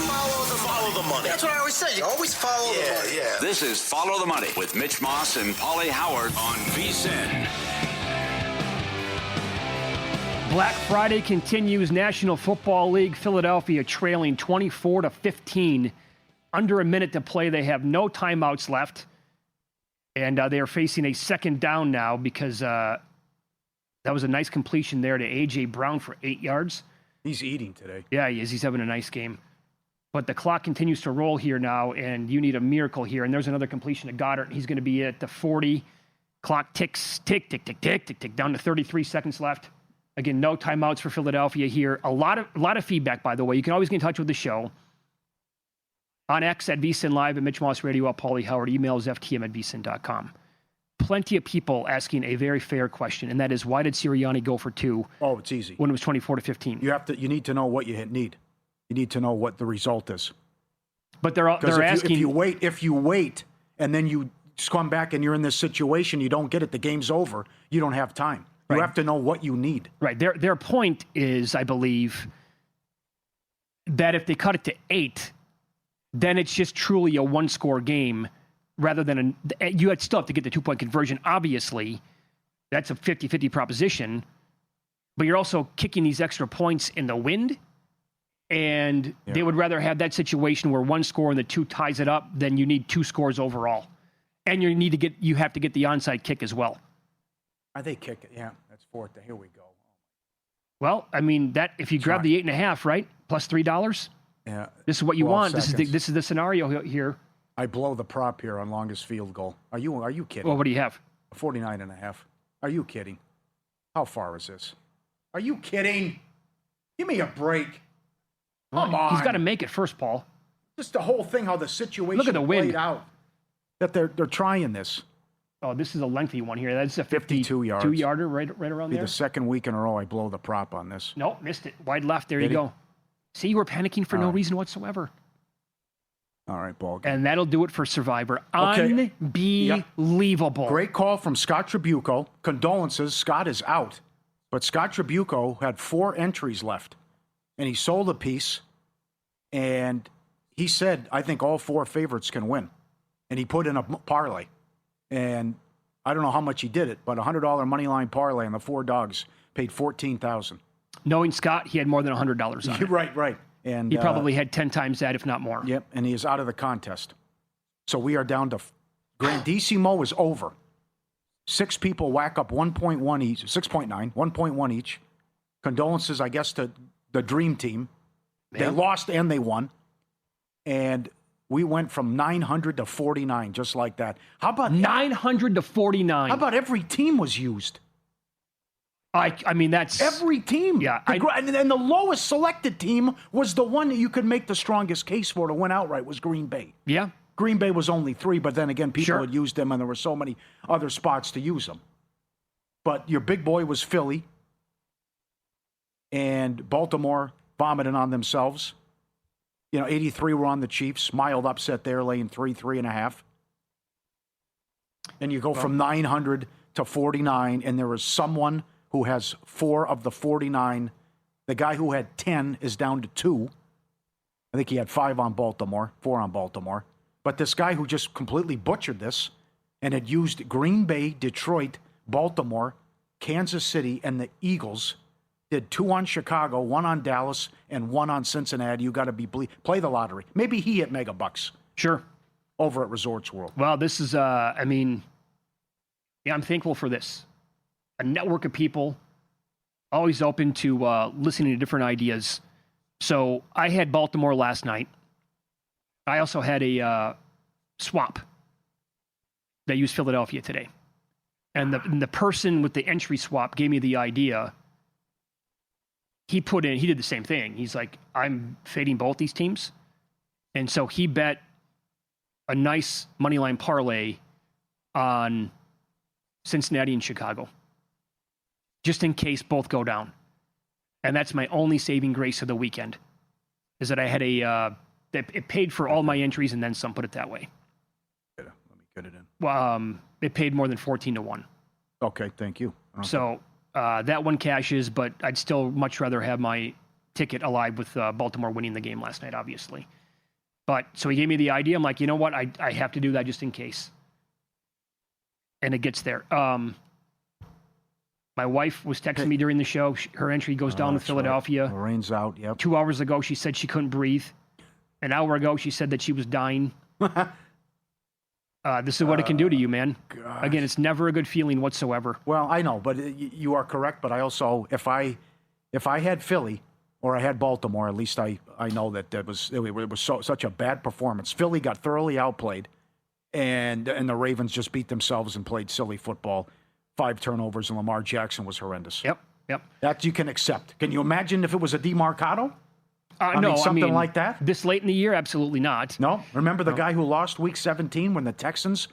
Follow the money. That's what I always say. You always follow the money. Yeah. This is Follow the Money with Mitch Moss and Pauly Howard on VSiN. Black Friday continues. National Football League, Philadelphia trailing 24-15. Under a minute to play. They have no timeouts left. And they are facing a second down now because that was a nice completion there to A.J. Brown for 8 yards. He's eating today. Yeah, he is. He's having a nice game. But the clock continues to roll here now, and you need a miracle here. And there's another completion to Goddard. He's going to be at the 40. Clock ticks, tick, tick, tick, tick, tick, tick, down to 33 seconds left. Again, no timeouts for Philadelphia here. A lot of feedback, by the way. You can always get in touch with the show. On X at VSiN Live, at Mitch Moss Radio, at Pauly Howard. Email is ftm@vsin.com. Plenty of people asking a very fair question, and that is, why did Sirianni go for 2? Oh, it's easy. When it was 24-15. You need to know what you need. You need to know what the result is. But they're asking. If you wait, and then you come back and you're in this situation, you don't get it. The game's over. You don't have time. You Right. have to know what you need. Right. Their point is, I believe, that if they cut it to 8, then it's just truly a one-score game rather than you still have to get the 2-point conversion. Obviously, that's a 50-50 proposition, but you're also kicking these extra points in the wind. And they would rather have that situation where one score and the 2 ties it up than you need 2 scores overall. And you have to get the onside kick as well. Are they kicking? Yeah, that's 4th. Here we go. Well, I mean, that if you grab the 8.5, right, plus $3. Yeah. This is what you want. Seconds. This is the scenario here. I blow the prop here on longest field goal. Are you kidding? Well, what do you have? 49.5. Are you kidding? How far is this? Are you kidding? Give me a break. Come on. He's got to make it first, Paul. Just the whole thing, how the situation Look at the wind. played out. That they're trying this. Oh, this is a lengthy one here. That's a 52 yards. 2-yarder right around there. The second week in a row I blow the prop on this. Nope, missed it. Wide left. There you go. See, you were panicking for no reason whatsoever. All right, ball game. And that'll do it for Survivor. Okay. Unbelievable. Yep. Great call from Scott Tribuco. Condolences. Scott is out. But Scott Tribuco had 4 entries left. And he sold a piece. And he said, I think all 4 favorites can win. And he put in a parlay. And I don't know how much he did it, but $100 money line parlay on the 4 dogs paid $14,000. Knowing Scott, he had more than $100 on it. Right. And he probably had 10 times that, if not more. Yep, and he is out of the contest. So we are down to Grandissimo is over. 6 people whack up 1.1 each, 6.9, 1.1 each. Condolences, I guess, to the dream team. Yeah. They lost and they won. And we went from 900 to 49, just like that. How about 900 to 49? How about every team was used? I mean, that's every team. Yeah, and the lowest selected team was the one that you could make the strongest case for to win outright was Green Bay. Yeah. Green Bay was only 3, but then again, people had used them, and there were so many other spots to use them. But your big boy was Philly, and Baltimore vomiting on themselves. 83 were on the Chiefs. Mild upset there, laying 3.5. And you go from 900 to 49, and there is someone who has 4 of the 49. The guy who had 10 is down to 2. I think he had 5 on Baltimore, 4 on Baltimore. But this guy who just completely butchered this and had used Green Bay, Detroit, Baltimore, Kansas City, and the Eagles, did 2 on Chicago, 1 on Dallas, and 1 on Cincinnati. You got to play the lottery. Maybe he hit mega bucks. Sure. Over at Resorts World. Well, this is, I'm thankful for this. A network of people, always open to listening to different ideas. So I had Baltimore last night. I also had a swap that used Philadelphia today. And the person with the entry swap gave me the idea. He did the same thing. He's like, I'm fading both these teams. And so he bet a nice moneyline parlay on Cincinnati and Chicago, just in case both go down. And that's my only saving grace of the weekend, is that I had it paid for all my entries and then some, put it that way. Let me get it in. Well, it paid more than 14-1. Okay, thank you. Okay. So that one cashes, but I'd still much rather have my ticket alive with Baltimore winning the game last night, obviously. But so he gave me the idea. I'm like, you know what? I have to do that just in case. And it gets there. My wife was texting me during the show. Her entry goes down to Philadelphia. Right. The rain's out, yep. 2 hours ago, she said she couldn't breathe. An hour ago, she said that she was dying. This is what it can do to you, man. Gosh. Again, it's never a good feeling whatsoever. Well, I know, but you are correct. But I also, if I had Philly or I had Baltimore, at least I know that it was such a bad performance. Philly got thoroughly outplayed, and the Ravens just beat themselves and played silly football. 5 turnovers, and Lamar Jackson was horrendous. Yep. That you can accept. Can you imagine if it was a DeMarcado? No, something like that? This late in the year, absolutely not. No? Remember the guy who lost Week 17 when the Texans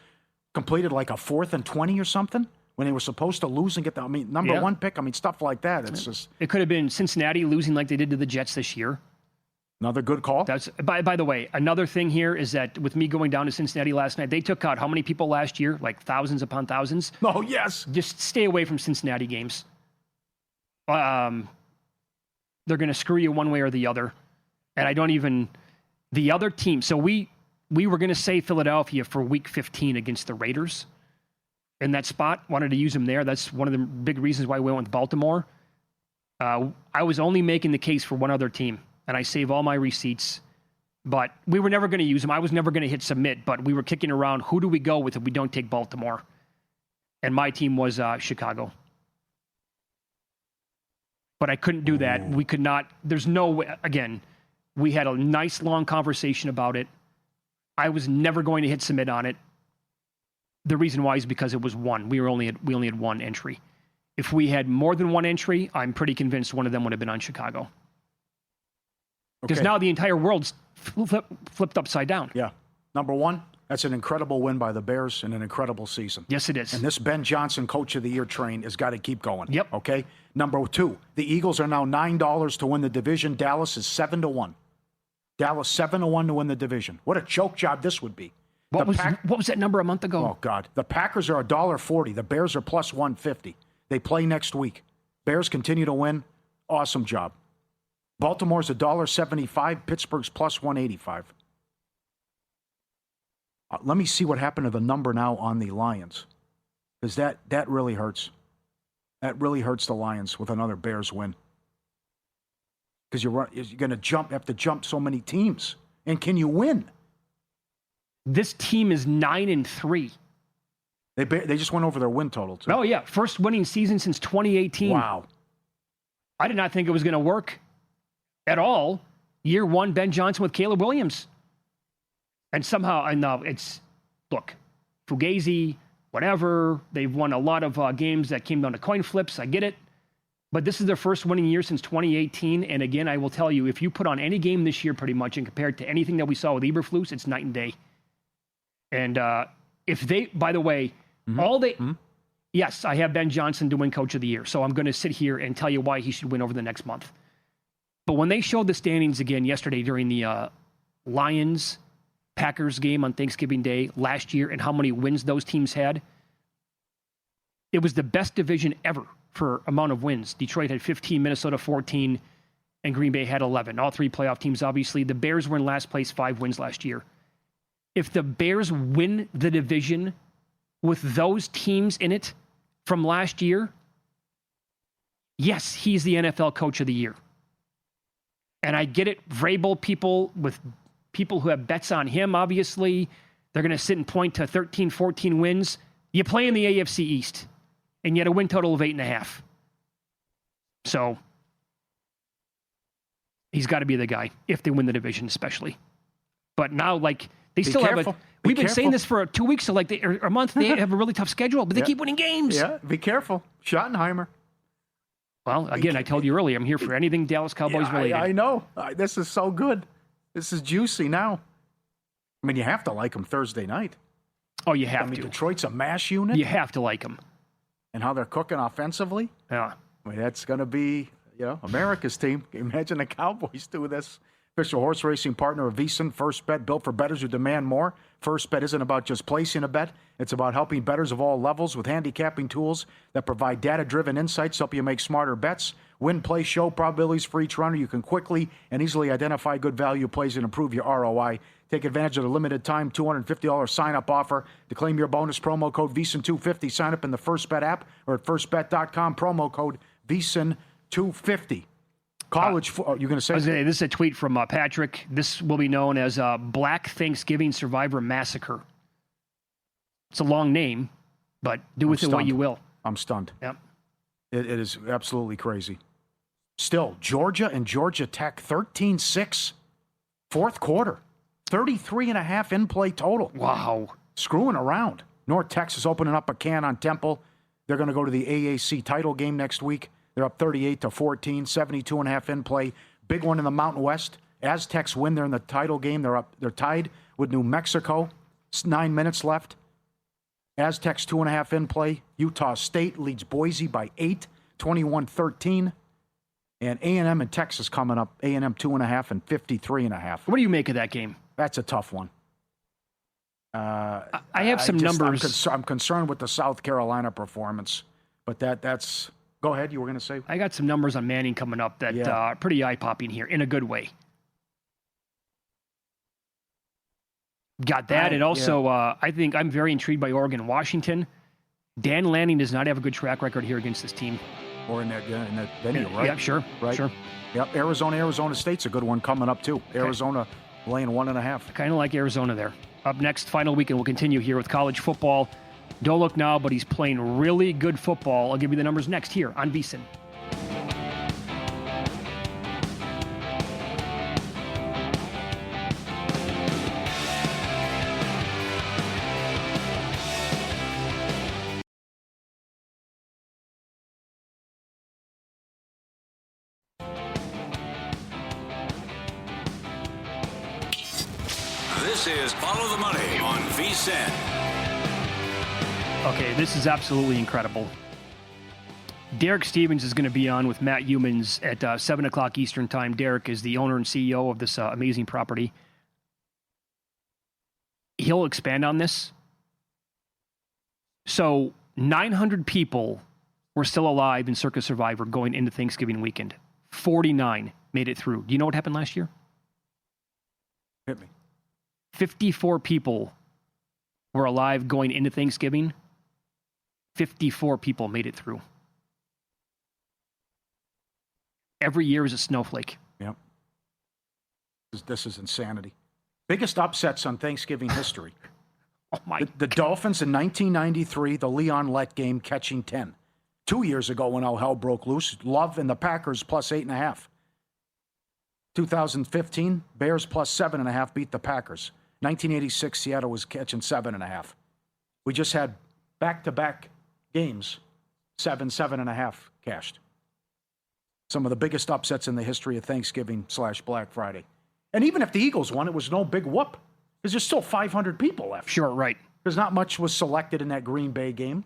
completed like a 4th and 20 or something? When they were supposed to lose and get the number 1 pick? Stuff like that. It's just... It could have been Cincinnati losing like they did to the Jets this year. Another good call. That's by the way, another thing here is that with me going down to Cincinnati last night, they took out how many people last year? Like thousands upon thousands. Oh, yes. Just stay away from Cincinnati games. They're going to screw you one way or the other. And I don't even the other team. So we were going to say Philadelphia for week 15 against the Raiders. In that spot, wanted to use them there. That's one of the big reasons why we went with Baltimore. I was only making the case for one other team. And I save all my receipts. But we were never going to use them. I was never going to hit submit. But we were kicking around, who do we go with if we don't take Baltimore? And my team was Chicago. But I couldn't do that. We could not. There's no way. Again, we had a nice long conversation about it. I was never going to hit submit on it. The reason why is because it was one. We only had one entry. If we had more than one entry, I'm pretty convinced one of them would have been on Chicago. Because now the entire world's flipped upside down. Yeah. Number one, that's an incredible win by the Bears and an incredible season. Yes, it is. And this Ben Johnson Coach of the Year train has got to keep going. Yep. Okay? Number two, the Eagles are now $9 to win the division. Dallas is 7-1. Dallas 7-1 to win the division. What a choke job this would be. What was that number a month ago? Oh, God. The Packers are $1.40. The Bears are plus 150. They play next week. Bears continue to win. Awesome job. Baltimore's $1.75. Pittsburgh's plus 185. Let me see what happened to the number now on the Lions. Because that really hurts. That really hurts the Lions with another Bears win. Because you're going to have to jump so many teams. And can you win? This team is 9-3. They just went over their win total, too. Oh, yeah. First winning season since 2018. Wow. I did not think it was going to work at all. Year one, Ben Johnson with Caleb Williams. And somehow, I know look, Fugazi, whatever. They've won a lot of games that came down to coin flips. I get it. But this is their first winning year since 2018. And again, I will tell you, if you put on any game this year pretty much and compared to anything that we saw with Eberflus, it's night and day. And if they, by the way, yes, I have Ben Johnson to win Coach of the Year. So I'm going to sit here and tell you why he should win over the next month. But when they showed the standings again yesterday during the Lions-Packers game on Thanksgiving Day last year and how many wins those teams had, it was the best division ever for amount of wins. Detroit had 15, Minnesota 14, and Green Bay had 11. All three playoff teams, obviously. The Bears were in last place, 5 wins last year. If the Bears win the division with those teams in it from last year, yes, he's the NFL Coach of the Year. And I get it, Vrabel people who have bets on him, obviously, they're going to sit and point to 13, 14 wins. You play in the AFC East, and you had a win total of 8.5. So he's got to be the guy if they win the division, especially. But now, like, they still have we've been saying this for 2 weeks, so like or a month. They have a really tough schedule, but they keep winning games. Yeah, be careful. Schottenheimer. Well, again, I told you earlier, I'm here for anything Dallas Cowboys related. I know. This is so good. This is juicy now. I mean, you have to like them Thursday night. Oh, you have to. Detroit's a mash unit. You have to like them. And how they're cooking offensively. Yeah. I mean, that's going to be, America's team. Imagine the Cowboys do this. Official horse racing partner of VSiN, First Bet, built for bettors who demand more. First Bet isn't about just placing a bet. It's about helping bettors of all levels with handicapping tools that provide data-driven insights to help you make smarter bets. win, play, show probabilities for each runner. You can quickly and easily identify good value plays and improve your ROI. Take advantage of the limited time $250 sign-up offer to claim your bonus promo code VSIN250. Sign up in the FirstBet app or at firstbet.com, promo code VSIN250. College, you're going to say? This is a tweet from Patrick. This will be known as Black Thanksgiving Survivor Massacre. It's a long name, but do with it what you will. I'm stunned. Yep. It is absolutely crazy. Still, Georgia and Georgia Tech, 13-6, fourth quarter. 33.5 in-play total. Wow. Screwing around. North Texas opening up a can on Temple. They're going to go to the AAC title game next week. They're up 38-14, 72.5 in-play. Big one in the Mountain West. Aztecs win. They're in the title game. They're tied with New Mexico. It's 9 minutes left. Aztecs 2.5 in-play. Utah State leads Boise by 8, 21-13. And A&M and Texas coming up. A&M 2.5 and 53.5. What do you make of that game? That's a tough one. I have some numbers. I'm concerned with the South Carolina performance, but that's. Go ahead. You were going to say. I got some numbers on Manning coming up that are pretty eye-popping here in a good way. Got that, and also I think I'm very intrigued by Oregon and Washington. Dan Lanning does not have a good track record here against this team. Or in that venue, right? Yeah, sure. Right. Sure. Yep. Arizona State's a good one coming up too. Okay. Arizona laying 1.5. Kind of like Arizona there. Up next, final weekend, we'll continue here with college football. Don't look now, but he's playing really good football. I'll give you the numbers next here on VSiN. This is Follow the Money on VSiN. Okay, this is absolutely incredible. Derek Stevens is going to be on with Matt Humans at 7 o'clock Eastern Time. Derek is the owner and CEO of this amazing property. He'll expand on this. So 900 people were still alive in Circa Survivor going into Thanksgiving weekend. 49 made it through. Do you know what happened last year? Hit me. 54 people were alive going into Thanksgiving. 54 people made it through. Every year is a snowflake. Yep. This is insanity. Biggest upsets on Thanksgiving history. Oh my! The Dolphins in 1993, the Leon Lett game, catching 10. 2 years ago, when all hell broke loose, Love and the Packers plus 8.5. 2015, Bears plus 7.5 beat the Packers. 1986, Seattle was catching 7.5. We just had back-to-back games, 7.5 cashed. Some of the biggest upsets in the history of Thanksgiving/Black Friday. And even if the Eagles won, it was no big whoop. There's just still 500 people left. Sure, right. Because not much was selected in that Green Bay game.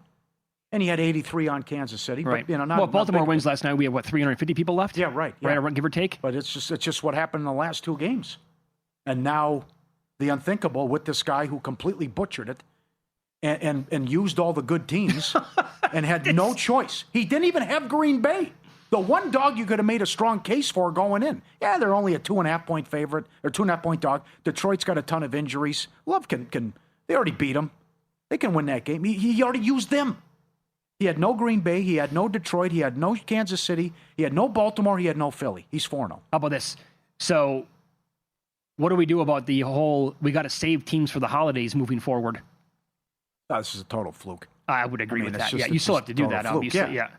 And he had 83 on Kansas City. Right. But, well, Baltimore wins last night. We have, 350 people left? Yeah, right. Yeah. Right, give or take? But it's just what happened in the last two games. And now the unthinkable with this guy who completely butchered it and used all the good teams and had no choice. He didn't even have Green Bay. The one dog you could have made a strong case for going in. Yeah, they're only a 2.5-point favorite, or 2.5-point dog. Detroit's got a ton of injuries. Love can they already beat them. They can win that game. He already used them. He had no Green Bay. He had no Detroit. He had no Kansas City. He had no Baltimore. He had no Philly. He's 4-0. How about this? So what do we do about the whole, we got to save teams for the holidays moving forward? Oh, this is a total fluke. I would agree with that. Yeah, you still have to do that, fluke. obviously. Yeah.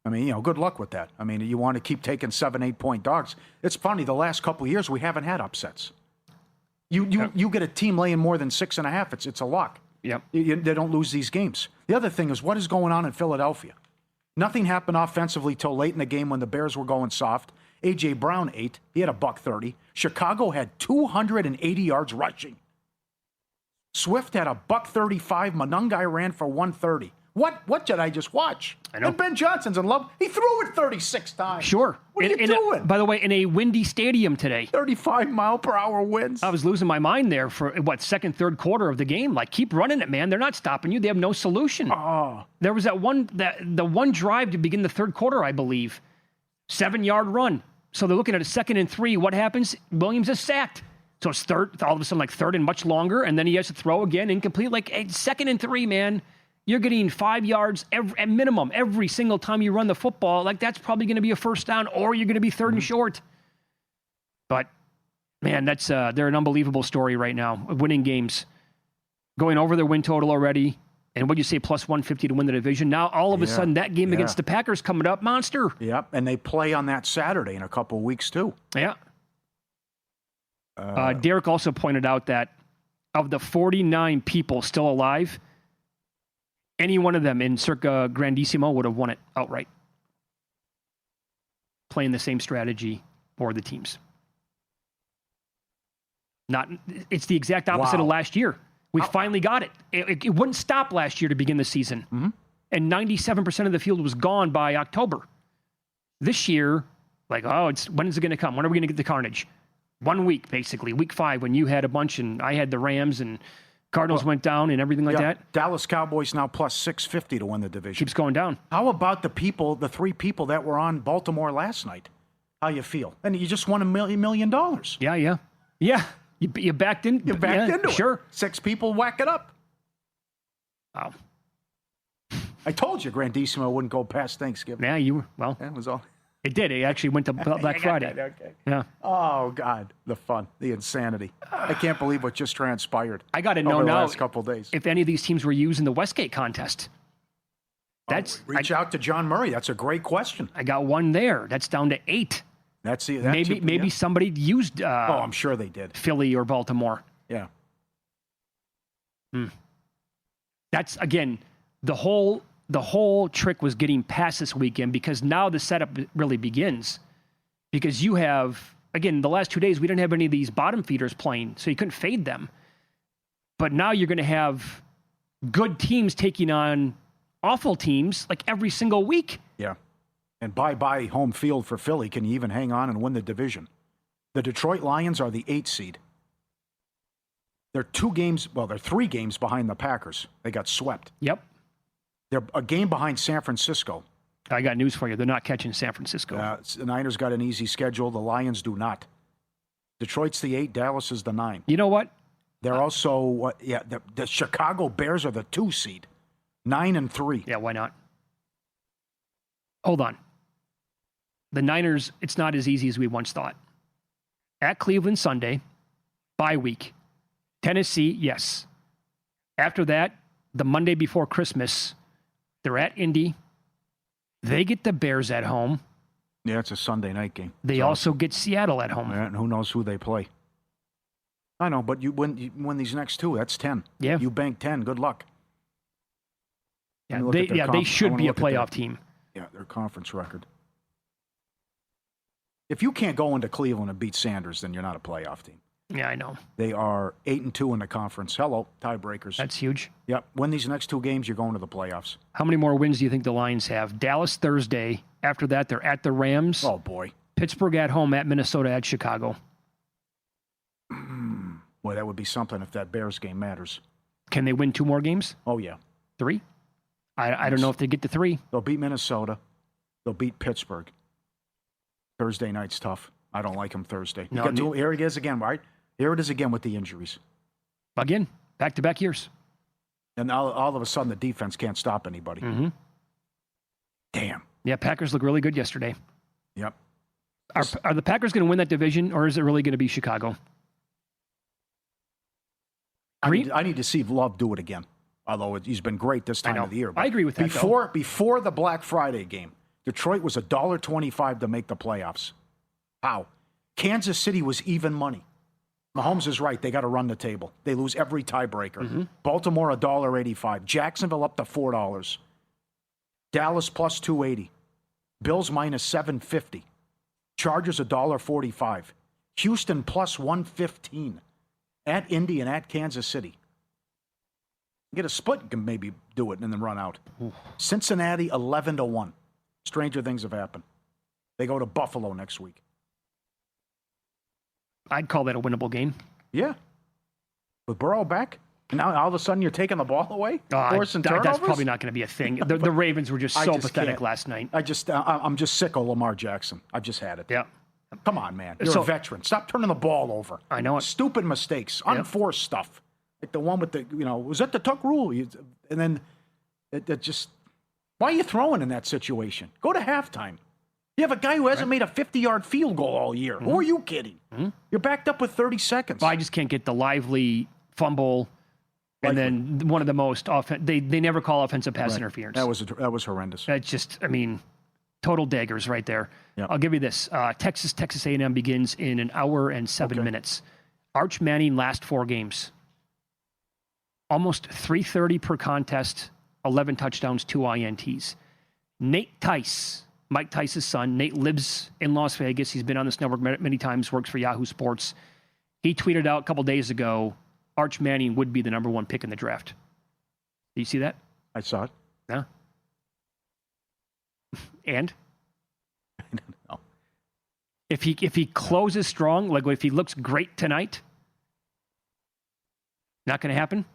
I mean, good luck with that. I mean, you want to keep taking 7-8-point dogs. It's funny, the last couple of years, we haven't had upsets. You get a team laying more than 6.5, it's a lock. Yep. They don't lose these games. The other thing is, what is going on in Philadelphia? Nothing happened offensively till late in the game when the Bears were going soft. A.J. Brown ate. He had a $130. Chicago had 280 yards rushing. Swift had a $135. Monungai ran for 130. What did I just watch? I know. And Ben Johnson's in love. He threw it 36 times. Sure. What are you doing? By the way, in a windy stadium today. 35-mile-per-hour winds. I was losing my mind there for, second, third quarter of the game. Like, keep running it, man. They're not stopping you. They have no solution. Oh. There was the one drive to begin the third quarter, I believe. 7-yard run. So they're looking at a 2nd and 3. What happens? Williams is sacked. So it's third, all of a sudden like 3rd and much longer, and then he has to throw again, incomplete. Like 2nd and 3, man. You're getting 5 yards at minimum every single time you run the football. Like that's probably going to be a first down, or you're going to be 3rd and short. But man, they're an unbelievable story right now. Winning games, going over their win total already. And what do you say, plus 150 to win the division? Now, all of a sudden, that game against the Packers coming up, monster. Yep, and they play on that Saturday in a couple of weeks, too. Yeah. Derek also pointed out that of the 49 people still alive, any one of them in Circa Grandissimo would have won it outright. Playing the same strategy for the teams. It's the exact opposite of last year. We finally got it. It wouldn't stop last year to begin the season. Mm-hmm. And 97% of the field was gone by October. This year, when is it going to come? When are we going to get the carnage? 1 week, basically. Week 5, when you had a bunch and I had the Rams and Cardinals went down and everything like that. Dallas Cowboys now plus 650 to win the division. Keeps going down. How about the 3 people that were on Baltimore last night? How you feel? And you just won $1 million. Yeah. You backed in. You backed into it. Sure. 6 people whack it up. Wow. I told you Grandissimo wouldn't go past Thanksgiving. Yeah, you were. Well, that was all. It did. It actually went to Black Friday. Okay. Yeah. Oh, God. The fun. The insanity. I can't believe what just transpired. I got to know over the now last couple of days. If any of these teams were used in the Westgate contest. Reach out to John Murray. That's a great question. I got one there. That's down to 8. Maybe somebody used. I'm sure they did. Philly or Baltimore. Yeah. That's again the whole trick was getting past this weekend because now the setup really begins. Because you have again the last 2 days we didn't have any of these bottom feeders playing, so you couldn't fade them. But now you're going to have good teams taking on awful teams like every single week. Yeah. And bye-bye home field for Philly. Can you even hang on and win the division? The Detroit Lions are the 8th seed. They're 3 games behind the Packers. They got swept. Yep. They're a game behind San Francisco. I got news for you. They're not catching San Francisco. The Niners got an easy schedule. The Lions do not. Detroit's the 8. Dallas is the 9. You know what? They're also, the Chicago Bears are the 2 seed. 9-3. Yeah, why not? Hold on. The Niners, it's not as easy as we once thought. At Cleveland Sunday, bye week. Tennessee, yes. After that, the Monday before Christmas, they're at Indy. They get the Bears at home. Yeah, it's a Sunday night game. They also get Seattle at home. Yeah, and who knows who they play. I know, but you win these next 2. That's 10. Yeah. You bank 10. Good luck. Yeah, they should be a playoff team. Yeah, their conference record. If you can't go into Cleveland and beat Sanders, then you're not a playoff team. Yeah, I know. They are 8-2 in the conference. Hello, tiebreakers. That's huge. Yep. Win these next 2 games, you're going to the playoffs. How many more wins do you think the Lions have? Dallas Thursday. After that, they're at the Rams. Oh, boy. Pittsburgh at home, at Minnesota, at Chicago. Boy, that would be something if that Bears game matters. Can they win 2 more games? Oh, yeah. 3? I don't know if they get to 3. They'll beat Minnesota. They'll beat Pittsburgh. Thursday night's tough. I don't like them Thursday. No, here it is again, right? Here it is again with the injuries. Again, back-to-back years. And all of a sudden, the defense can't stop anybody. Mm-hmm. Damn. Yeah, Packers look really good yesterday. Yep. Are the Packers going to win that division, or is it really going to be Chicago? I need to see Love do it again. Although he's been great this time of the year. I agree with that. Before the Black Friday game, Detroit was $1.25 to make the playoffs. How? Kansas City was even money. Mahomes is right. They got to run the table. They lose every tiebreaker. Mm-hmm. Baltimore $1.85. Jacksonville up to $4. Dallas plus 280. Bills minus 750. Chargers $1.45. Houston plus 115. At Indy and at Kansas City. Get a split, you can maybe do it and then run out. Oof. Cincinnati 11-1. Stranger things have happened. They go to Buffalo next week. I'd call that a winnable game. Yeah. With Burrow back? And now all of a sudden you're taking the ball away? Forcing turnovers? That's probably not going to be a thing. The Ravens were just so pathetic can't. last night. I'm just sick of Lamar Jackson. I've just had it. Yeah. Come on, man. You're a veteran. Stop turning the ball over. I know it. Stupid mistakes. Unforced stuff. Like the one with was that the tuck rule? And then it just, why are you throwing in that situation? Go to halftime. You have a guy who hasn't made a 50-yard field goal all year. Mm-hmm. Who are you kidding? Mm-hmm. You're backed up with 30 seconds. Well, I just can't get the lively fumble, and then one of the most they never call offensive pass interference. That was horrendous. That's just, total daggers right there. Yep. I'll give you this. Texas A&M begins in an hour and 7 minutes. Arch Manning last 4 games. Almost 330 per contest, 11 touchdowns, 2 INTs. Nate Tice, Mike Tice's son. Nate lives in Las Vegas. He's been on this network many times, works for Yahoo Sports. He tweeted out a couple days ago, Arch Manning would be the number 1 pick in the draft. Do you see that? I saw it. Yeah. And? I don't know. If he closes strong, like if he looks great tonight, not going to happen?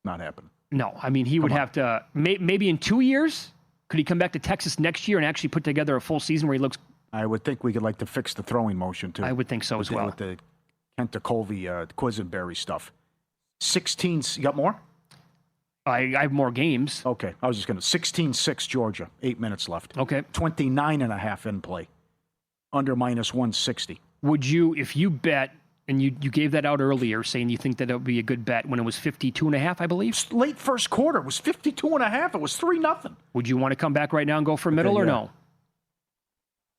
Not happening. No, he would have to, maybe in 2 years, could he come back to Texas next year and actually put together a full season where he looks? I would think we could like to fix the throwing motion, too. I would think so as well. With the Kent Colby, Quisenberry stuff. 16, you got more? I have more games. Okay, I was just going to, 16-6 Georgia, 8 minutes left. Okay. 29.5 in play, under -160. Would you, if you bet, and you gave that out earlier, saying you think that it would be a good bet when it was 52.5, I believe? Late first quarter, it was 52.5. It was 3-0. Would you want to come back right now and go for middle or no?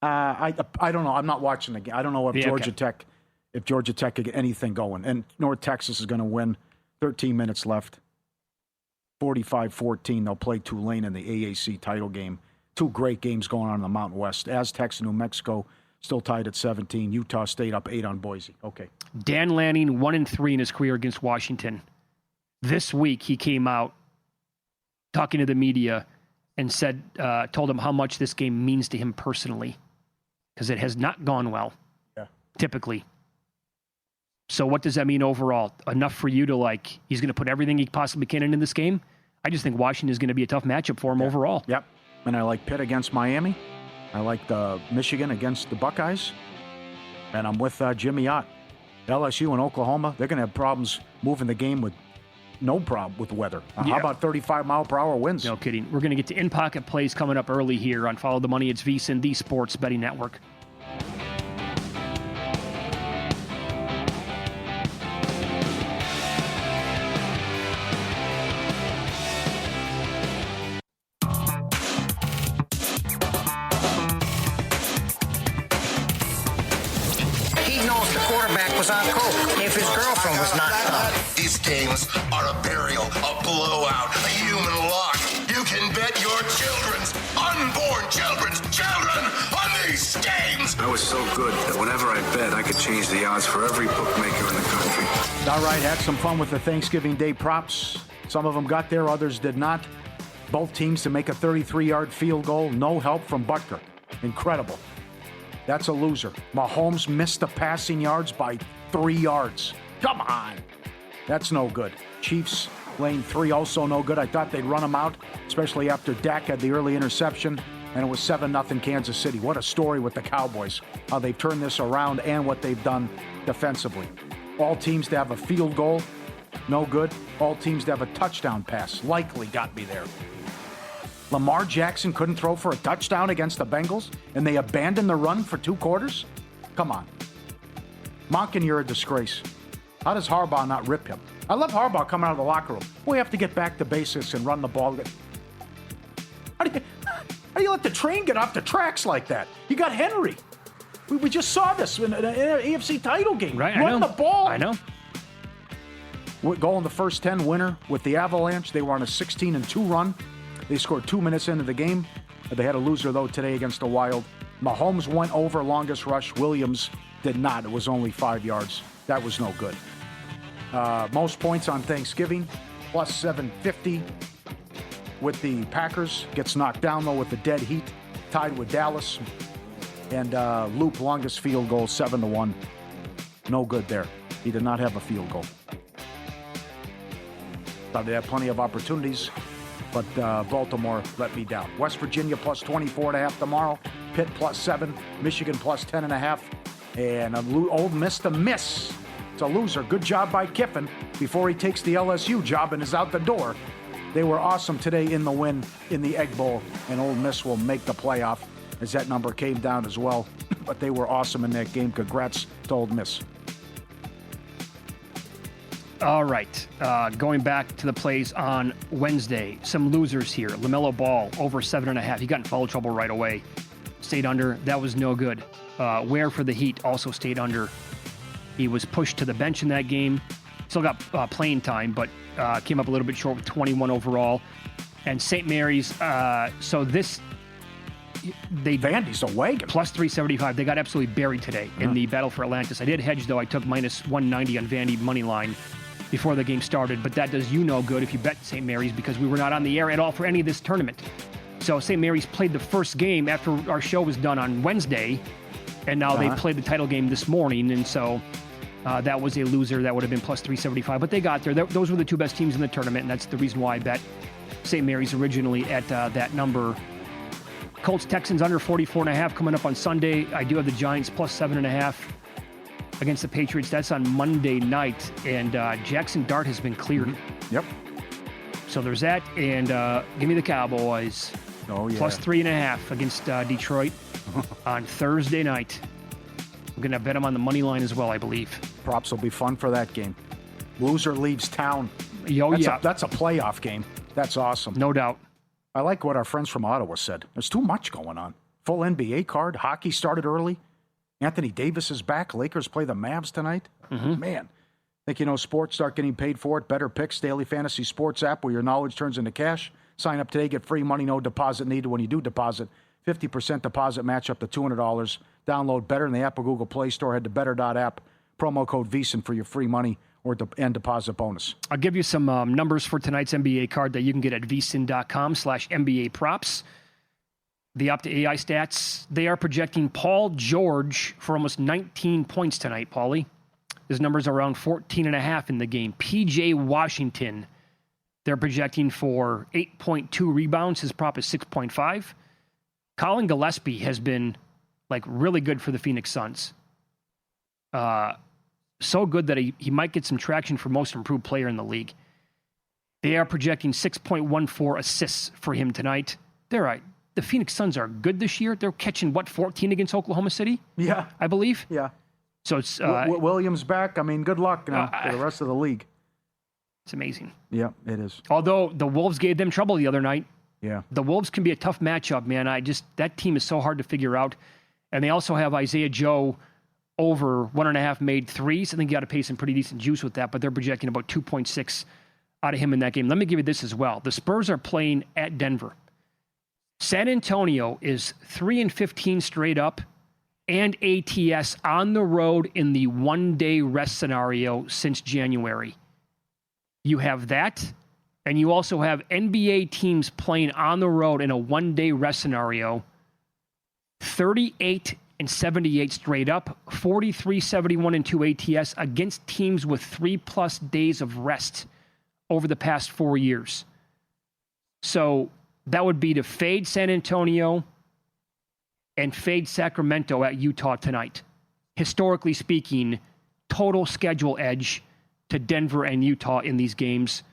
I don't know. I'm not watching the game. I don't know if Georgia Tech could get anything going. And North Texas is going to win. 13 minutes left. 45-14. They'll play Tulane in the AAC title game. 2 great games going on in the Mountain West. Aztecs and New Mexico still tied at 17. Utah State up 8 on Boise. Okay. Dan Lanning 1-3 in his career against Washington. This week he came out talking to the media and told him how much this game means to him personally, because it has not gone well. Yeah. Typically. So what does that mean overall? Enough for you to he's going to put everything he possibly can into this game? I just think Washington is going to be a tough matchup for him overall. Yep. And I like Pitt against Miami. I like the Michigan against the Buckeyes. And I'm with Jimmy Ott. LSU and Oklahoma, they're going to have problems moving the game with no problem with weather. How about 35-mile-per-hour winds? No kidding. We're going to get to in-pocket plays coming up early here on Follow the Money. It's VSiN, the Sports Betting Network. On coke if his girlfriend was not. These games are a burial, a blowout, a human lock. You can bet your children's unborn children on these games. I was so good that whenever I bet, I could change the odds for every bookmaker in the country. All right, had some fun with the Thanksgiving Day props. Some of them got there, others did not. Both teams to make a 33-yard field goal. No help from Butker. Incredible. That's a loser. Mahomes missed the passing yards by 3 yards. Come on. That's no good. Chiefs, lane 3, also no good. I thought they'd run them out, especially after Dak had the early interception, and it was 7-0 Kansas City. What a story with the Cowboys, how they've turned this around and what they've done defensively. All teams to have a field goal, no good. All teams to have a touchdown pass, likely got me there. Lamar Jackson couldn't throw for a touchdown against the Bengals, and they abandoned the run for 2 quarters? Come on. Monken, you're a disgrace. How does Harbaugh not rip him? I love Harbaugh coming out of the locker room. We have to get back to basics and run the ball. How do you let the train get off the tracks like that? You got Henry. We just saw this in an AFC title game. Right, run the ball. I know. Goal in the first 10, winner with the Avalanche. They were on a 16-2 run. They scored 2 minutes into the game. They had a loser, though, today against the Wild. Mahomes went over longest rush. Williams did not. It was only 5 yards. That was no good. Most points on Thanksgiving, plus 750 with the Packers. Gets knocked down, though, with the dead heat. Tied with Dallas. And Loop, longest field goal, 7-1. No good there. He did not have a field goal. Thought they had plenty of opportunities, but Baltimore let me down. West Virginia plus 24.5 tomorrow. Pitt plus 7. Michigan plus 10.5. And Ole Miss to miss. It's a loser. Good job by Kiffin before he takes the LSU job and is out the door. They were awesome today in the win in the Egg Bowl, and Ole Miss will make the playoff as that number came down as well. But they were awesome in that game. Congrats to Ole Miss. All right. Going back to the plays on Wednesday, some losers here. LaMelo Ball over 7.5. He got in foul trouble right away. Stayed under. That was no good. Ware for the Heat also stayed under. He was pushed to the bench in that game. Still got playing time, but came up a little bit short with 21 overall. And St. Mary's, Vandy's a wagon. Plus 375. They got absolutely buried today in the battle for Atlantis. I did hedge, though. I took minus 190 on Vandy money line before the game started, but that does you no good if you bet St. Mary's because we were not on the air at all for any of this tournament. So St. Mary's played the first game after our show was done on Wednesday, and now they played the title game this morning, and so that was a loser. That would have been plus 375, but they got there. Those were the two best teams in the tournament, and that's the reason why I bet St. Mary's originally at that number. Colts Texans under 44.5 coming up on Sunday. I do have the Giants plus 7.5 against the Patriots. That's on Monday night, and Jackson Dart has been cleared. Yep. So there's that, and give me the Cowboys. Oh, yeah. Plus 3.5 against Detroit on Thursday night. I'm going to bet them on the money line as well, I believe. Props will be fun for that game. Loser leaves town. That's a playoff game. That's awesome. No doubt. I like what our friends from Ottawa said. There's too much going on. Full NBA card. Hockey started early. Anthony Davis is back. Lakers play the Mavs tonight. Man. Think sports, start getting paid for it. Better Picks, daily fantasy sports app where your knowledge turns into cash. Sign up today, get free money, no deposit needed. When you do deposit, 50% deposit match up to $200. Download Better in the Apple Google Play Store. Head to better.app. Promo code VSiN for your free money and deposit bonus. I'll give you some numbers for tonight's NBA card that you can get at vsin.com/NBA props. The Opta AI stats, they are projecting Paul George for almost 19 points tonight, Pauly. His numbers are around 14.5 in the game. PJ Washington, they're projecting for 8.2 rebounds. His prop is 6.5. Colin Gillespie has been really good for the Phoenix Suns. So good that he might get some traction for most improved player in the league. They are projecting 6.14 assists for him tonight. They're right. The Phoenix Suns are good this year. They're catching, 14 against Oklahoma City? Yeah. I believe. Yeah. So it's... Williams back. Good luck now for the rest of the league. It's amazing. Yeah, it is. Although the Wolves gave them trouble the other night. Yeah. The Wolves can be a tough matchup, man. That team is so hard to figure out. And they also have Isaiah Joe over 1.5 made threes. I think you got to pay some pretty decent juice with that, but they're projecting about 2.6 out of him in that game. Let me give you this as well. The Spurs are playing at Denver. San Antonio is 3-15 straight up and ATS on the road in the one-day rest scenario since January. You have that, and you also have NBA teams playing on the road in a one-day rest scenario, 38-78 straight up, 43-71 and 2 ATS against teams with 3+ days of rest over the past 4 years. So that would be to fade San Antonio and fade Sacramento at Utah tonight. Historically speaking, total schedule edge to Denver and Utah in these games.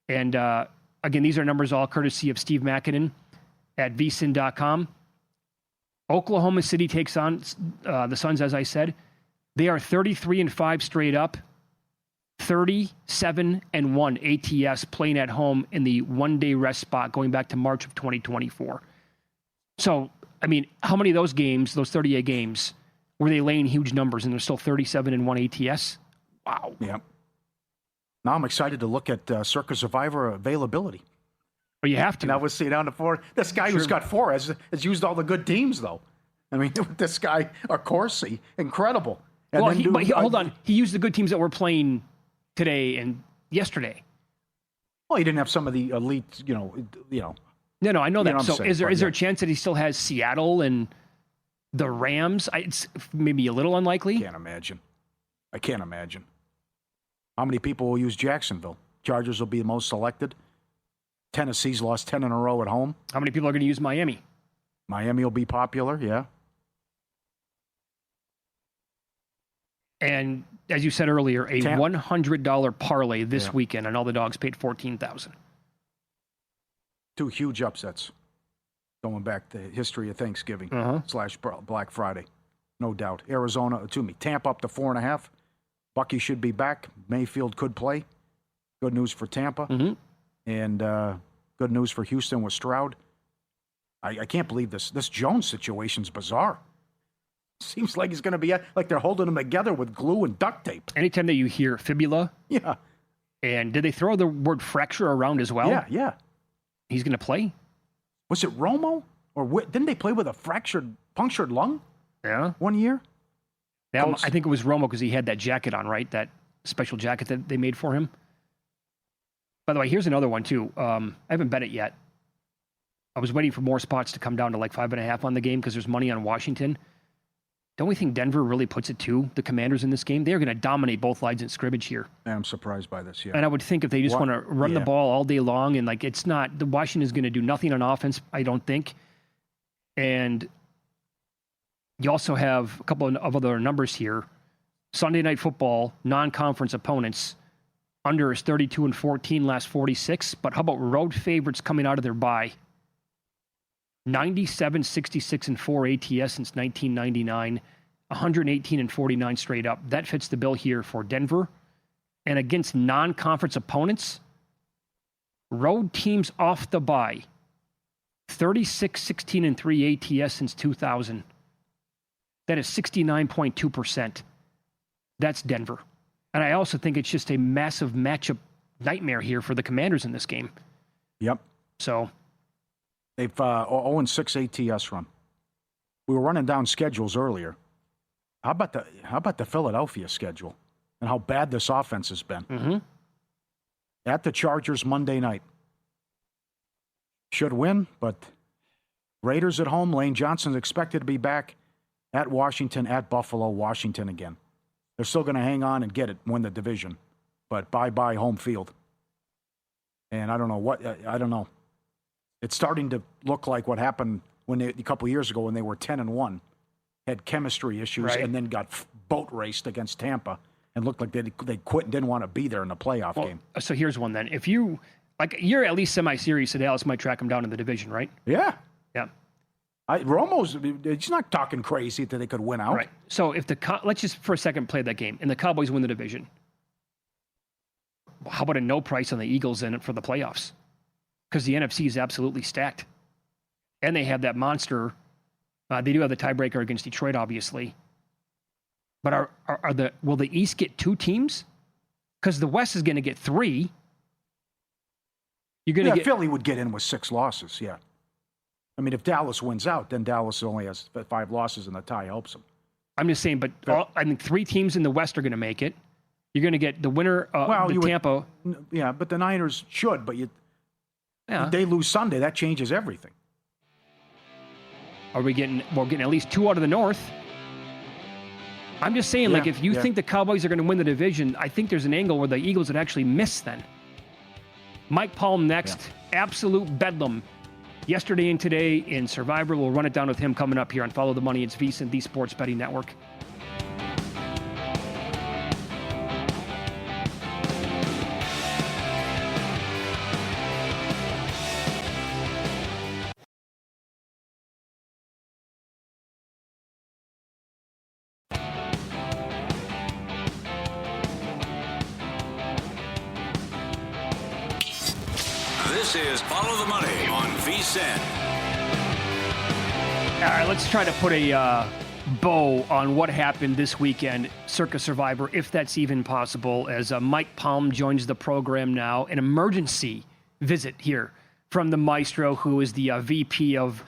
And again, these are numbers all courtesy of Steve Makinen at vsin.com. Oklahoma City takes on the Suns, as I said. They are 33-5 straight up, 37-1 ATS playing at home in the one-day rest spot going back to March of 2024. So, how many of those games, those 38 games, were they laying huge numbers and they're still 37-1 ATS? Wow. Yeah. Now I'm excited to look at Circa Survivor availability. Well, you have to. And I was seeing down to 4. This guy who's got 4 has used all the good teams, though. This guy, Corsi, incredible. And well, hold on. He used the good teams that were playing today and yesterday. Well, he didn't have some of the elite, No, I know that. I'm So saying, is there a chance that he still has Seattle and the Rams? It's maybe a little unlikely. I can't imagine. How many people will use Jacksonville? Chargers will be the most selected. Tennessee's lost 10 in a row at home. How many people are going to use Miami? Miami will be popular, yeah. And as you said earlier, a $100 parlay this weekend, and all the dogs paid $14,000. 2 huge upsets going back to the history of Thanksgiving / Black Friday. No doubt. Tampa up to 4.5. Bucky should be back. Mayfield could play. Good news for Tampa. And good news for Houston with Stroud. I can't believe this. This Jones situation's bizarre. Seems like he's going to be like they're holding him together with glue and duct tape. Anytime that you hear fibula. Yeah. And did they throw the word fracture around as well? Yeah. He's going to play? Was it Romo? Or didn't they play with a punctured lung? Yeah. 1 year? Now, I think it was Romo because he had that jacket on, right? That special jacket that they made for him. By the way, here's another one, too. I haven't bet it yet. I was waiting for more spots to come down to like 5.5 on the game because there's money on Washington. Don't we think Denver really puts it to the Commanders in this game? They're going to dominate both lines in scrimmage here. I'm surprised by this, yeah. And I would think if they just want to run the ball all day long and like it's not, the Washington's going to do nothing on offense, I don't think. And you also have a couple of other numbers here. Sunday Night Football, non-conference opponents, under is 32-14, last 46. But how about road favorites coming out of their bye? 97-66-4 ATS since 1999, 118-49 straight up. That fits the bill here for Denver. And against non-conference opponents, road teams off the bye, 36-16-3 ATS since 2000. That is 69.2%. That's Denver. And I also think it's just a massive matchup nightmare here for the Commanders in this game. Yep. So they've 0-6 ATS run. We were running down schedules earlier. How about the Philadelphia schedule and how bad this offense has been? At the Chargers Monday night. Should win, but Raiders at home. Lane Johnson's expected to be back. At Washington, at Buffalo, Washington again. They're still going to hang on and get it, win the division. But bye-bye home field. And I don't know. It's starting to look like what happened a couple years ago when they were 10-1. Had chemistry issues and then got boat raced against Tampa and looked like they quit and didn't want to be there in the playoff game. So here's one then. If you're at least semi-serious that Dallas might track them down in the division, right? Yeah. Yeah. He's not talking crazy that they could win out. Right. So if let's just for a second play that game, and the Cowboys win the division. How about a no price on the Eagles in it for the playoffs? Because the NFC is absolutely stacked. And they have that monster. They do have the tiebreaker against Detroit, obviously. But will the East get 2 teams? Because the West is going to get 3. You're going to get Philly would get in with 6 losses, yeah. I mean, if Dallas wins out, then Dallas only has 5 losses and the tie helps them. I'm just saying, but I think 3 teams in the West are going to make it. You're going to get the winner of Tampa. Yeah, but the Niners should, but if they lose Sunday, that changes everything. We're getting at least 2 out of the North. I'm just saying, if you think the Cowboys are going to win the division, I think there's an angle where the Eagles would actually miss then. Mike Palm next. Yeah. Absolute bedlam. Yesterday and today in Survivor. We'll run it down with him coming up here on Follow the Money. It's VSiN, the Sports Betting Network. This is Follow the Money on VSiN. All right, let's try to put a bow on what happened this weekend, Circa Survivor, if that's even possible, as Mike Palm joins the program now. An emergency visit here from the maestro, who is the VP of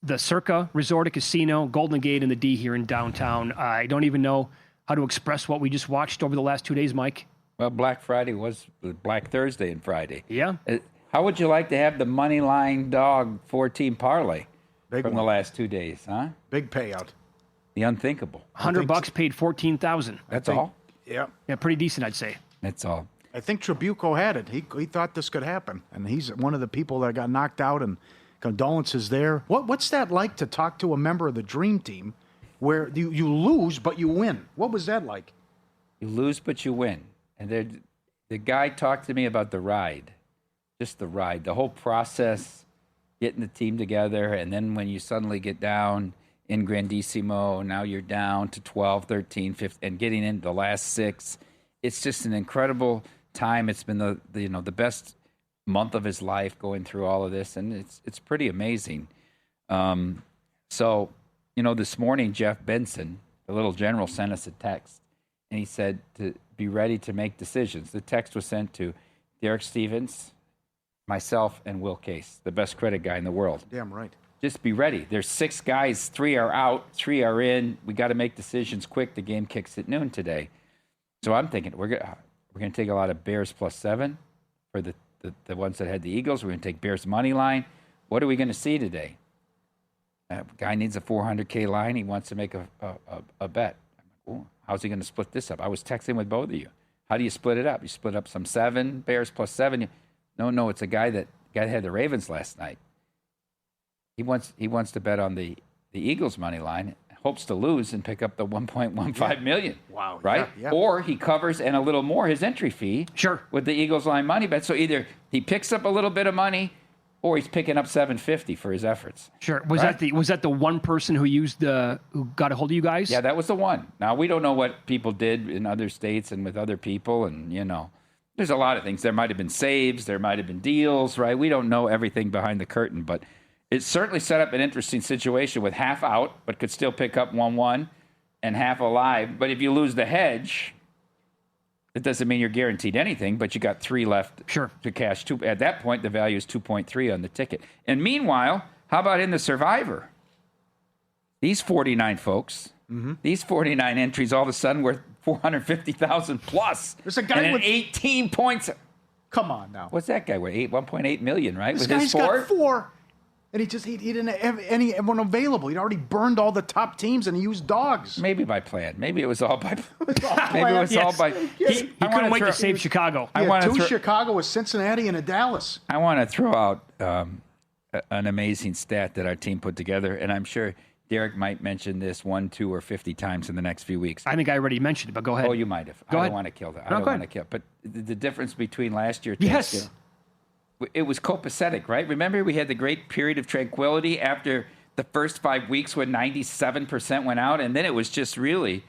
the Circa Resort and Casino, Golden Gate, and the D here in downtown. I don't even know how to express what we just watched over the last 2 days, Mike. Well, Black Friday was Black Thursday and Friday. Yeah. How would you like to have the money line dog 14 parlay from the last 2 days, huh? Big payout. The unthinkable. $100 paid $14,000. That's all? Yeah. Yeah, pretty decent, I'd say. That's all. I think Tribuco had it. He thought this could happen, and he's one of the people that got knocked out. And condolences there. What's that like to talk to a member of the Dream Team, where you lose but you win? What was that like? You lose but you win. And the guy talked to me about the ride, just the ride, the whole process, getting the team together, and then when you suddenly get down in Grandissimo, now you're down to 12, 13, 15, and getting into the last 6. It's just an incredible time. It's been the best month of his life going through all of this, and it's pretty amazing. So, this morning, Jeff Benson, the little general, sent us a text, and he said to be ready to make decisions. The text was sent to Derek Stevens, myself, and Will Case, the best credit guy in the world. Damn right. Just be ready. There's 6 guys, 3 are out, 3 are in. We got to make decisions quick. The game kicks at noon today. So I'm thinking we're going to take a lot of Bears +7 for the ones that had the Eagles. We're going to take Bears money line. What are we going to see today? Guy needs a $400K line. He wants to make a bet. How's he going to split this up? I was texting with both of you. How do you split it up? You split up some 7, Bears +7. No, it's a guy that had the Ravens last night. He wants to bet on the Eagles money line, hopes to lose and pick up the $1.15 million. Wow. Right? Yeah. Or he covers and a little more his entry fee. Sure. With the Eagles line money bet. So either he picks up a little bit of money or he's picking up $750 for his efforts. Sure. Was that the one person who got a hold of you guys? Yeah, that was the one. Now we don't know what people did in other states and with other people, and there's a lot of things. There might have been saves, there might have been deals, right? We don't know everything behind the curtain, but it certainly set up an interesting situation with half out, but could still pick up 1-1 and half alive. But if you lose the hedge, it doesn't mean you're guaranteed anything, but you got 3 left to cash. At that point, the value is 2.3 on the ticket. And meanwhile, how about in the Survivor? These 49 folks, these 49 entries, all of a sudden worth $450,000 plus. There's a guy with 18 points. Come on now. What's that guy worth? $1.8 million, right? This with guy's his 4? got 4. And he didn't have anyone available. He'd already burned all the top teams, and he used dogs. Maybe by plan. Maybe it was all by. Maybe it was all by. He couldn't wait to save Chicago. Yeah, 2 Chicago, a Cincinnati, and a Dallas. I want to throw out an amazing stat that our team put together, and I'm sure Derek might mention this 1, 2, or 50 times in the next few weeks. I think I already mentioned it, but go ahead. Oh, you might have. I don't want to kill that. I don't want to kill. But the difference between last year, yes. It was copacetic, right? Remember, we had the great period of tranquility after the first 5 weeks when 97% went out, and then it was just really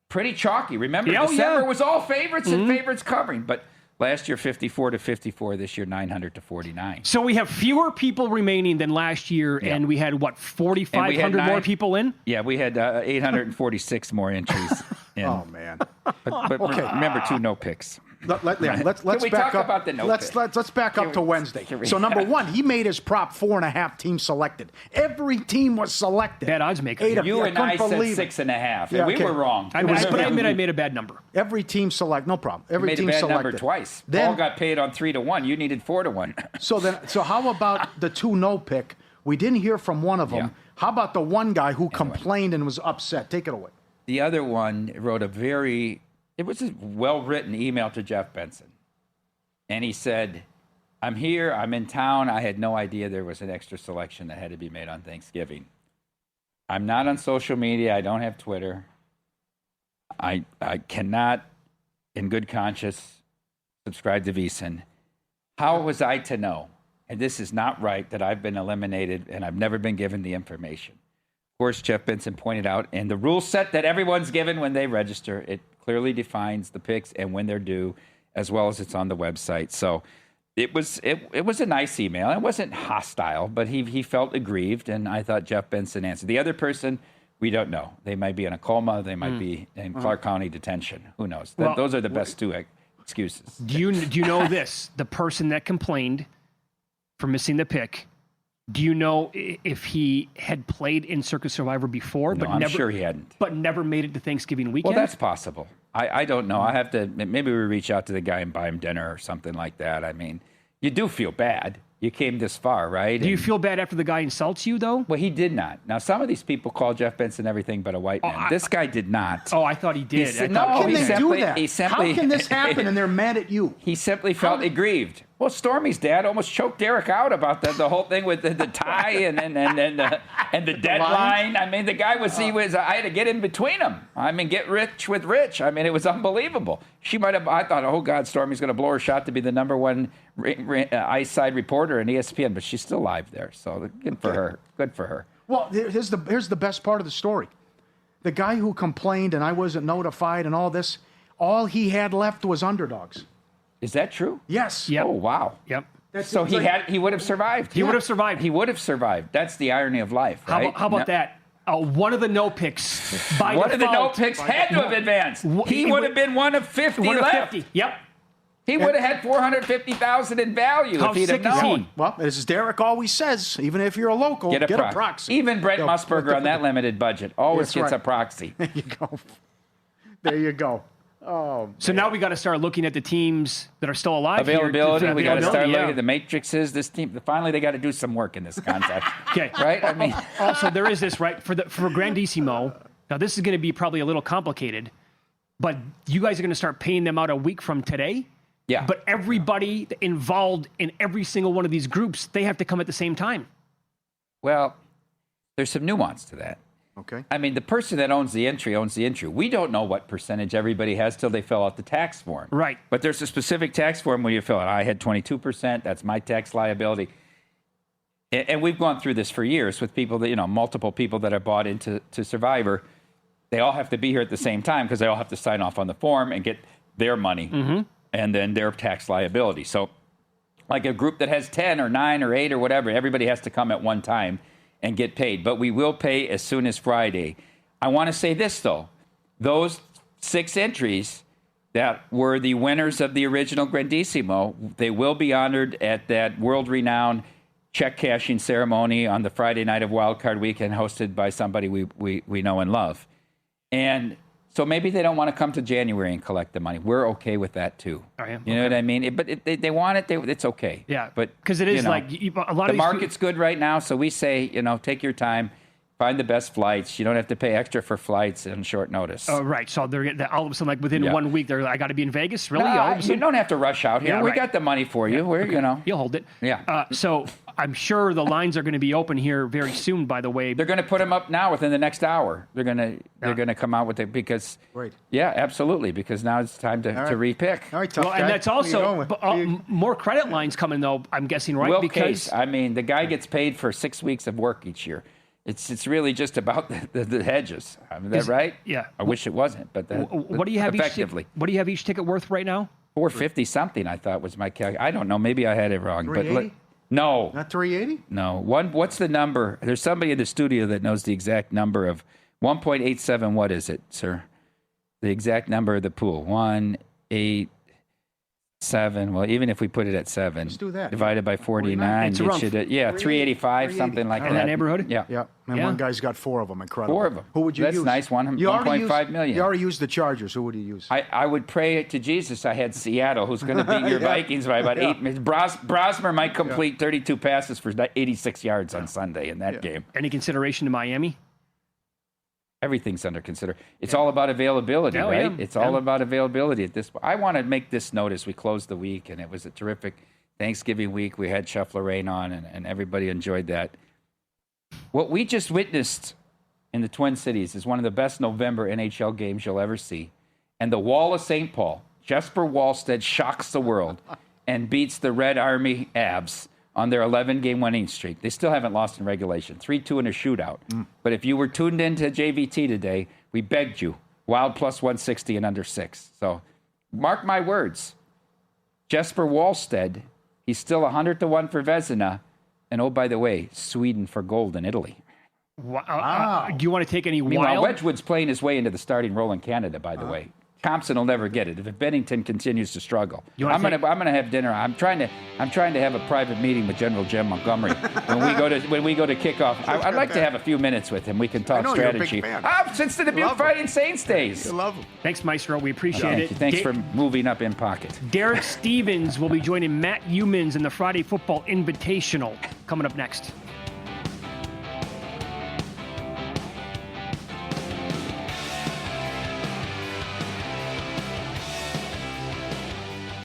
pretty chalky. Remember, December was all favorites and favorites covering, but last year 54-54, this year 900-49. So we have fewer people remaining than last year, and we had 4,500 more people in. Yeah, we had 846 more entries. Oh man! But okay. Remember, 2 no picks. Let's Can we back talk up. about the no let's back up to Wednesday. So number 1, he made his prop 4.5 teams selected. Every team was selected. Bad odds maker. You and I said 6.5, and we were wrong. I admit I made a bad number. Every team select, no problem. Every team team made a bad selected. number twice. Then, Paul got paid on 3-1. You needed 4-1. So how about the 2 no pick? We didn't hear from one of them. Yeah. How about the one guy who complained and was upset? Take it away. The other one wrote it was a well-written email to Jeff Benson. And he said, I'm here, I'm in town. I had no idea there was an extra selection that had to be made on Thanksgiving. I'm not on social media. I don't have Twitter. I cannot, in good conscience, subscribe to VSiN. How was I to know? And this is not right that I've been eliminated and I've never been given the information. Of course, Jeff Benson pointed out, and the rule set that everyone's given when they register, it clearly defines the picks and when they're due, as well as it's on the website. So it was a nice email. It wasn't hostile, but he felt aggrieved, and I thought Jeff Benson answered. The other person, we don't know. They might be in a coma. They might be in Clark County detention. Who knows? Well, those are the best 2 excuses. Do you know this? The person that complained for missing the pick, do you know if he had played in Circus Survivor before? No, I'm sure he hadn't. But never made it to Thanksgiving weekend? Well, that's possible. I don't know. Maybe we reach out to the guy and buy him dinner or something like that. I mean, you do feel bad. You came this far, right? Do you feel bad after the guy insults you, though? Well, he did not. Now, some of these people call Jeff Benson everything but a white man. This guy did not. Oh, I thought he did. said- I thought- How can he they simply- do that? he simply- How can this happen and they're mad at you? He simply felt aggrieved. Well, Stormy's dad almost choked Derek out about the whole thing with the tie and the deadline. I mean, the guy was I had to get in between them. I mean, get rich with Rich. I mean, it was unbelievable. I thought, oh God, Stormy's going to blow her shot to be the #1 ice side reporter in ESPN, but she's still live there. So good for her. Good for her. Well, here's the best part of the story. The guy who complained and I wasn't notified and all this, all he had left was underdogs. Is that true? Yes. Yep. Oh wow. Yep. So he would have survived. He would have survived. He would have survived. That's the irony of life, right? How about that? One of the no picks by One of the no default. picks had to have advanced. He He would have been one of 50 One of left. 50. Yep. He would have had 450,000 in value How if he'd have sick is he? known. Well, as Derek always says, even if you're a local, get a proxy. Even Brent Yo, Musburger on that limited budget always That's gets right. a proxy. There you go. There you go. Oh, So now we got to start looking at the teams that are still alive. Availability. Here. We got to start Yeah. looking at the matrices. This team. Finally, they got to do some work in this concept. Okay. Right? I mean, Also, there is this, right? For Grandissimo, now this is going to be probably a little complicated, but you guys are going to start paying them out a week from today. yeah. But everybody involved in every single one of these groups, they have to come at the same time. Well, there's some nuance to that. okay. I mean, the person that owns the entry owns the entry. We don't know what percentage everybody has till they fill out the tax form. Right. But there's a specific tax form where you fill out. I had 22%. That's my tax liability. And we've gone through this for years with people that, multiple people that are bought into Survivor. They all have to be here at the same time because they all have to sign off on the form and get their money and then their tax liability. So like a group that has 10 or 9 or 8 or whatever, everybody has to come at one time and get paid. But we will pay as soon as Friday. I want to say this, though. Those 6 entries that were the winners of the original Grandissimo, they will be honored at that world-renowned check cashing ceremony on the Friday night of Wildcard Weekend hosted by somebody we know and love. And so maybe they don't want to come to January and collect the money. We're okay with that, too. Oh, yeah? You know what I mean? They want it. It's okay. Yeah. But because it is a lot the of these market's good right now, so we say, take your time, find the best flights. You don't have to pay extra for flights on short notice. Oh, right. So they're all of a sudden, like within Yeah. 1 week, I got to be in Vegas. Really? Nah, All of a you sudden? don't have to rush out here. Yeah, We right. got the money for you. You'll hold it. Yeah. So I'm sure the lines are going to be open here very soon. By the way, They're going to put them up now within the next hour. They're going to come out with it because Great. Yeah, absolutely, because now it's time to repick. All right, tough well, guy. and that's Where you also going? more credit lines coming though. I'm guessing, right? Will Because Case, I mean, the guy gets paid for 6 weeks of work each year. It's really just about the hedges. I mean, is that right? yeah. I wish it wasn't, but what do you have effectively? What do you have each ticket worth right now? 450 something, I thought was my calculation. I don't know. Maybe I had it wrong. But 380? no, Not 380? no. What's the number? There's somebody in the studio that knows the exact number of 1.87. What is it, sir? The exact number of the pool. 187. Well, even if we put it at 7, Let's do that. divided by 49, It's it around should 385, something like In that. that neighborhood? Yeah. Yeah. And Yeah. one guy's got 4 of them. Incredible. 4 of them. Who would you That's use? nice. You already 1.5 million. You already used the Chargers. Who would you use? I would pray to Jesus I had Seattle, who's going to beat your Yeah. Vikings by about Yeah. 8 minutes. Brosmer might complete 32 passes for 86 yards on Sunday in that game. Any consideration to Miami? Everything's under consider. It's all about availability, Oh, right? yeah. It's all Yeah. about availability at this point. I want to make this note as we close the week, and it was a terrific Thanksgiving week. We had Chef Lorraine on, and everybody enjoyed that. What we just witnessed in the Twin Cities is one of the best November NHL games you'll ever see. And the Wall of St. Paul, Jesper Wallstedt shocks the world and beats the Red Army Abs on their 11-game winning streak. They still haven't lost in regulation, 3-2 in a shootout. But if you were tuned into JVT today, we begged you, Wild plus 160 and under 6. So mark my words, Jesper Wallstedt, he's still 100-1 for Vezina. And oh, by the way, Sweden for gold in Italy. Wow. Do you want to take any Meanwhile, wild? Wedgwood's playing his way into the starting role in Canada, by the way. Thompson will never get it if Bennington continues to struggle. I'm gonna have dinner. I'm trying to have a private meeting with General Jim Montgomery when we go to kickoff. I'd like to have a few minutes with him. We can talk strategy. Since the Dubuque Fighting Saints days. You love him. Thanks, Maestro. We appreciate it. Thanks for moving up in pocket. Derek Stevens will be joining Matt Humans in the Friday Football Invitational coming up next.